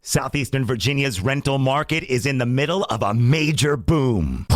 Southeastern Virginia's rental market is in the middle of a major boom.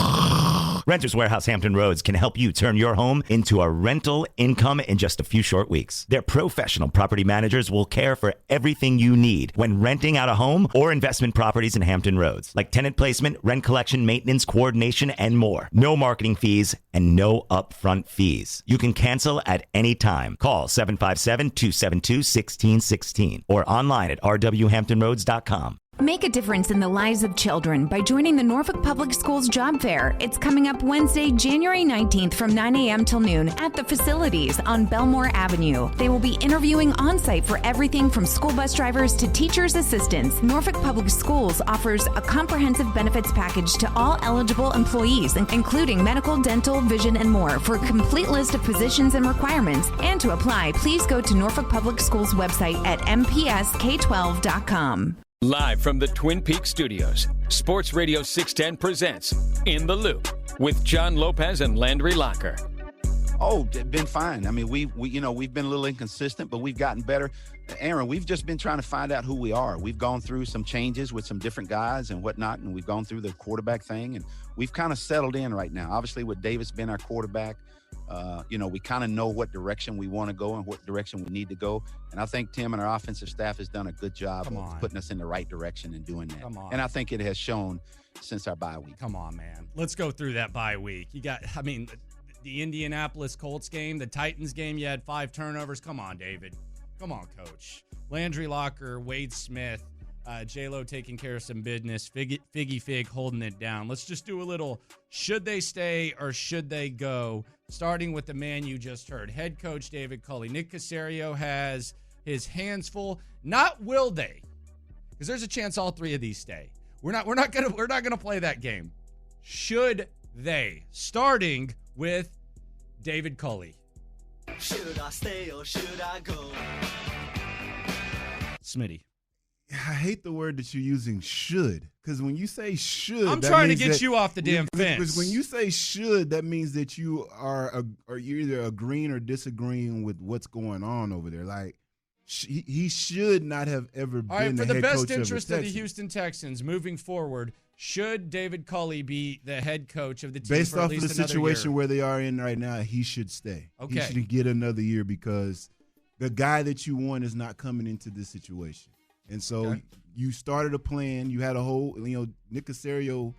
Renters Warehouse Hampton Roads can help you turn your home into a rental income in just a few short weeks. Their professional property managers will care for everything you need when renting out a home or investment properties in Hampton Roads, like tenant placement, rent collection, maintenance, coordination, and more. No marketing fees and no upfront fees. You can cancel at any time. Call 757-272-1616 or online at rwhamptonroads.com. Make a difference in the lives of children by joining the Norfolk Public Schools Job Fair. It's coming up Wednesday, January 19th from 9 a.m. till noon at the facilities on Belmore Avenue. They will be interviewing on-site for everything from school bus drivers to teachers' assistants. Norfolk Public Schools offers a comprehensive benefits package to all eligible employees, including medical, dental, vision, and more. For a complete list of positions and requirements and to apply, please go to Norfolk Public Schools website at mpsk12.com. Live from the Twin Peaks studios, Sports Radio 610 presents In the Loop with John Lopez and Landry Locker. Oh, been fine. I mean, we've been a little inconsistent, but we've gotten better. Aaron, we've just been trying to find out who we are. We've gone through some changes with some different guys and whatnot, and we've gone through the quarterback thing, and we've kind of settled in right now. Obviously, with Davis being our quarterback, we kind of know what direction we want to go and what direction we need to go. And I think Tim and our offensive staff has done a good job of putting us in the right direction and doing that. And I think it has shown since our bye week. Come on, man. Let's go through that bye week. You got, the Indianapolis Colts game, the Titans game, you had 5 turnovers. Come on, David. Come on, Coach. Landry Locker, Wade Smith, J-Lo taking care of some business, Figgy Fig holding it down. Let's just do a little should they stay or should they go, starting with the man you just heard, head coach David Culley. Nick Caserio has his hands full. Not will they, because there's a chance all 3 of these stay. We're not gonna play that game. Should they? Starting with David Culley. Should I stay or should I go? Smitty. I hate the word that you're using, should, because when you say should, I'm trying to get you off the damn fence. Because when you say should, that means that you are you're either agreeing or disagreeing with what's going on over there. Like he should not have ever been. All right, for the the head best coach interest of of the Houston Texans moving forward, should David Culley be the head coach of the team based for off at least of the another situation year? where they are in right now? He should stay. Okay. He should get another year because the guy that you want is not coming into this situation. And so you started a plan. You had a whole, Nick Caserio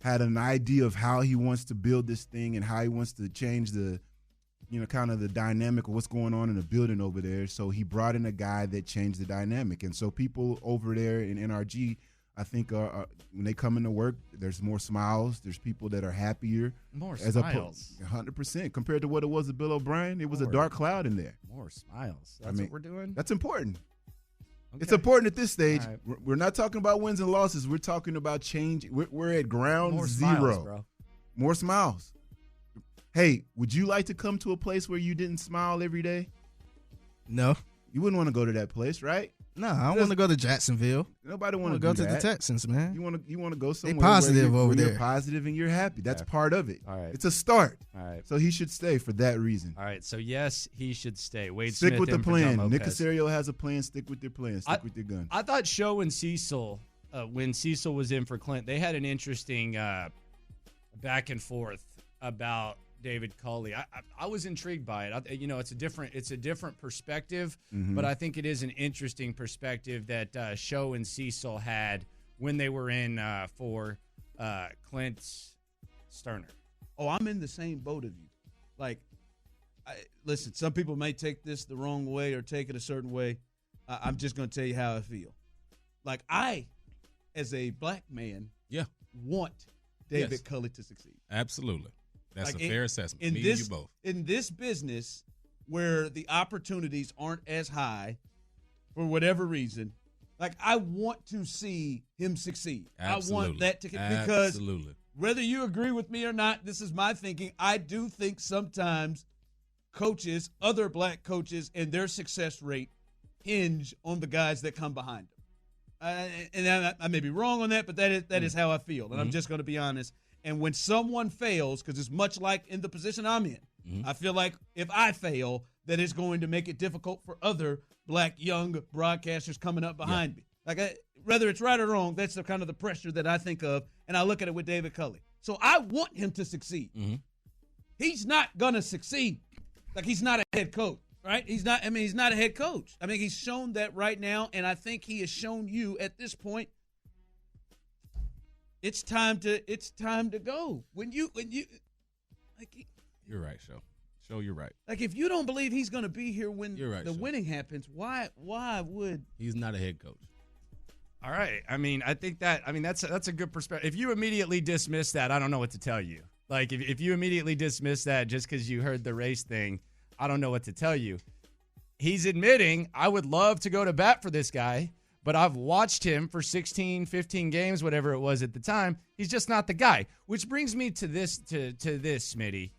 had an idea of how he wants to build this thing and how he wants to change the, kind of the dynamic of what's going on in the building over there. So he brought in a guy that changed the dynamic. And so people over there in NRG, I think when they come into work, there's more smiles. There's people that are happier. More smiles. 100%. Compared to what it was with Bill O'Brien, it was a dark cloud in there. More smiles. That's what we're doing? That's important. Okay. It's important at this stage. Right. We're not talking about wins and losses. We're talking about change. We're at ground More zero. smiles, bro. More smiles. Hey, would you like to come to a place where you didn't smile every day? No. You wouldn't want to go to that place, right? No, I want to go to Jacksonville. Nobody want to go do to that. the Texans, man. You want to go somewhere positive where over you're there. positive and you're happy. That's part of it. All right. It's a start. All right. So he should stay for that reason. All right. So, yes, he should stay. Wade Stick Smith with the in for John plan. Nick Lopez. Caserio has a plan. Stick with your plan. Stick with your gun. I thought Show and Cecil, when Cecil was in for Clint, they had an interesting back and forth about David Culley. I was intrigued by it. It's a different perspective, but I think it is an interesting perspective that Show and Cecil had when they were in for Clint Sterner. Oh, I'm in the same boat of you. Like, listen, some people may take this the wrong way or take it a certain way. I'm just going to tell you how I feel. Like, I, as a black man, want David Culley to succeed. Absolutely. That's like a fair assessment. Me and you both. In this business where the opportunities aren't as high for whatever reason, like, I want to see him succeed. Absolutely. I want that to because whether you agree with me or not, this is my thinking. I do think sometimes coaches, other black coaches, and their success rate hinge on the guys that come behind them. And I may be wrong on that, but that is how I feel. And I'm just going to be honest. And when someone fails, because it's much like in the position I'm in, I feel like if I fail, that it's going to make it difficult for other black young broadcasters coming up behind me. Like, whether it's right or wrong, that's the kind of the pressure that I think of, and I look at it with David Culley. So I want him to succeed. Mm-hmm. He's not going to succeed. Like, he's not a head coach, right? He's not a head coach. I mean, he's shown that right now, and I think he has shown you at this point, it's time to go. When you like, you're right, Show, you're right. Like, if you don't believe he's going to be here when You're right, the Sean. winning happens, why would He's not a head coach. All right. I mean, I think that's a good perspective. If you immediately dismiss that, I don't know what to tell you. Like, if you immediately dismiss that just because you heard the race thing, I don't know what to tell you. He's admitting, I would love to go to bat for this guy, but I've watched him for 16, 15 games, whatever it was at the time. He's just not the guy. Which brings me to this, Smitty.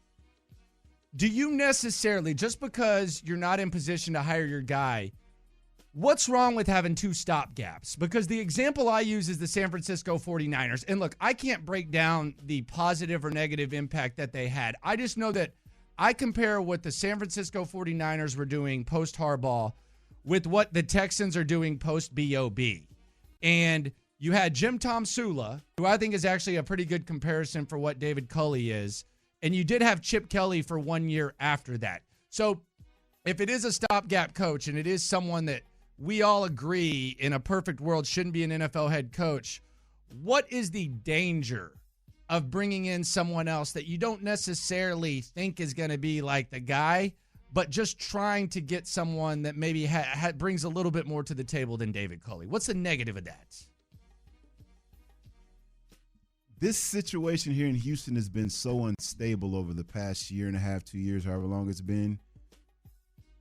Do you necessarily, just because you're not in position to hire your guy, what's wrong with having two stopgaps? Because the example I use is the San Francisco 49ers. And look, I can't break down the positive or negative impact that they had. I just know that I compare what the San Francisco 49ers were doing post-Harbaugh with what the Texans are doing post-BOB. And you had Jim Tom Sula, who I think is actually a pretty good comparison for what David Culley is. And you did have Chip Kelly for 1 year after that. So if it is a stopgap coach and it is someone that we all agree in a perfect world shouldn't be an NFL head coach, what is the danger of bringing in someone else that you don't necessarily think is going to be like the guy, but just trying to get someone that maybe brings a little bit more to the table than David Culley? What's the negative of that? This situation here in Houston has been so unstable over the past year and a half, 2 years, however long it's been.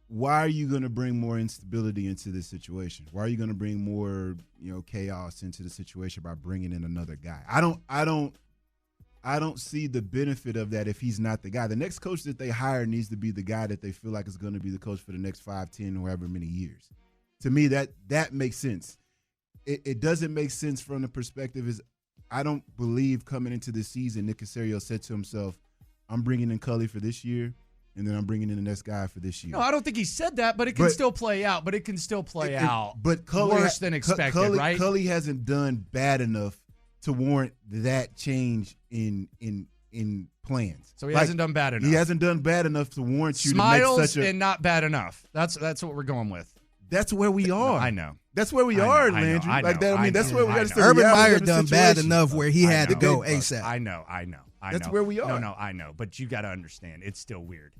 Why are you going to bring more instability into this situation? Why are you going to bring more, chaos into the situation by bringing in another guy? I don't see the benefit of that if he's not the guy. The next coach that they hire needs to be the guy that they feel like is going to be the coach for the next 5, 10, however many years. To me, that makes sense. It doesn't make sense from the perspective is I don't believe coming into this season, Nick Caserio said to himself, I'm bringing in Culley for this year, and then I'm bringing in the next guy for this year. No, I don't think he said that, but it can still play out. But Culley worse than expected, right? Culley hasn't done bad enough to warrant that change in plans. So he hasn't done bad enough. He hasn't done bad enough to warrant you Smiles to make such a – and not bad enough. That's what we're going with. That's where we are. No, I know. That's where we are, Landry. That's where we got to. Urban Meyer done bad enough where he had to go ASAP. I know. That's where we are. No, I know. But you got to understand, it's still weird.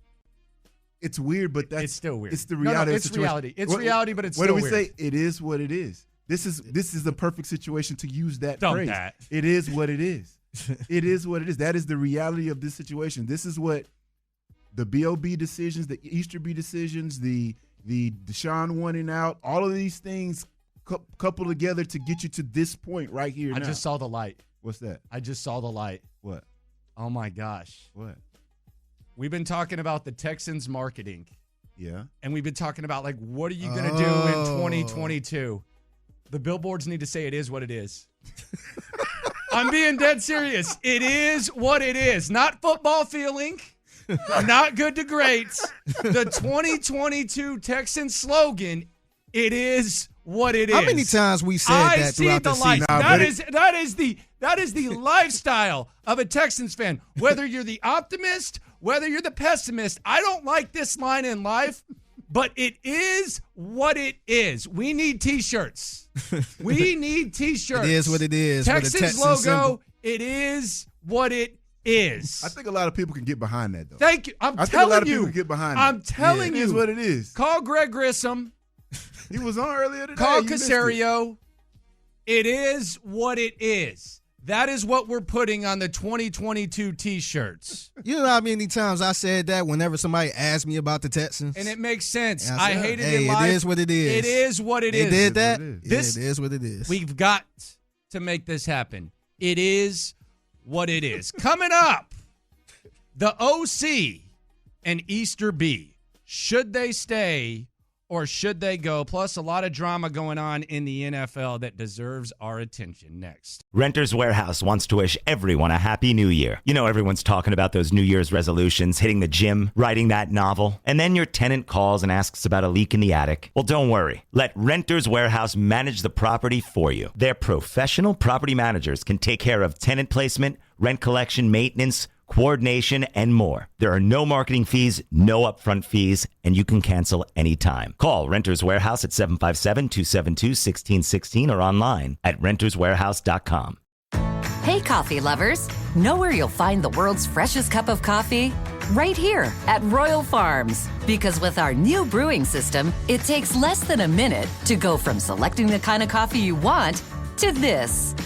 It's weird, but it's still weird. It's the reality. It's reality. It's reality, but it's still weird. What do we say? It is what it is. This is the perfect situation to use that phrase. That. It is what it is. It is what it is. That is the reality of this situation. This is what the BOB decisions, the Easterby decisions, the Deshaun wanting out, all of these things coupled together to get you to this point right here. I just saw the light. What's that? I just saw the light. What? Oh my gosh. What? We've been talking about the Texans marketing. Yeah. And we've been talking about, like, what are you going to do in 2022? The billboards need to say it is what it is. I'm being dead serious. It is what it is. Not football feeling. Not good to great. The 2022 Texans slogan, it is what it is. How many times we said that throughout the season? That is the lifestyle of a Texans fan. Whether you're the optimist, whether you're the pessimist, I don't like this line in life, but it is what it is. We need T-shirts. We need T-shirts. It is what it is. Texans logo, symbol. It is what it is. I think a lot of people can get behind that, though. Thank you. I'm telling you. I think a lot of people can get behind that. I'm telling you. It is what it is. Call Greg Grissom. He was on earlier today. Call Caserio. It is what it is. That is what we're putting on the 2022 T-shirts. You know how many times I said that whenever somebody asked me about the Texans? And it makes sense. I hate it in life. It is what it is. It is what it is. They did that? It is what it is. We've got to make this happen. It is what it is. Coming up, the OC and Easterby. Should they stay or should they go? Plus, a lot of drama going on in the NFL that deserves our attention. Next. Renters Warehouse wants to wish everyone a happy new year. You know, everyone's talking about those New Year's resolutions, hitting the gym, writing that novel, and then your tenant calls and asks about a leak in the attic. Well, don't worry. Let Renters Warehouse manage the property for you. Their professional property managers can take care of tenant placement, rent collection, maintenance, coordination, and more. There are no marketing fees, no upfront fees, and you can cancel anytime. Call Renters Warehouse at 757-272-1616 or online at renterswarehouse.com. Hey, coffee lovers. Know where you'll find the world's freshest cup of coffee? Right here at Royal Farms. Because with our new brewing system, it takes less than a minute to go from selecting the kind of coffee you want to this.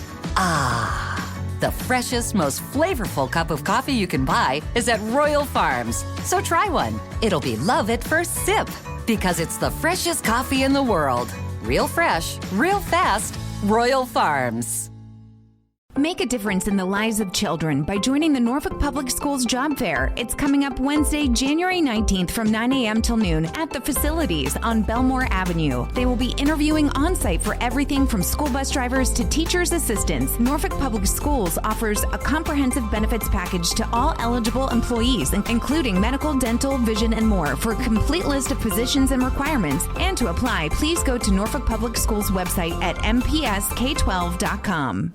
The freshest, most flavorful cup of coffee you can buy is at Royal Farms. So try one. It'll be love at first sip because it's the freshest coffee in the world. Real fresh, real fast, Royal Farms. Make a difference in the lives of children by joining the Norfolk Public Schools Job Fair. It's coming up Wednesday, January 19th from 9 a.m. till noon at the facilities on Belmore Avenue. They will be interviewing on-site for everything from school bus drivers to teachers' assistants. Norfolk Public Schools offers a comprehensive benefits package to all eligible employees, including medical, dental, vision, and more. For a complete list of positions and requirements and to apply, please go to Norfolk Public Schools website at mpsk12.com.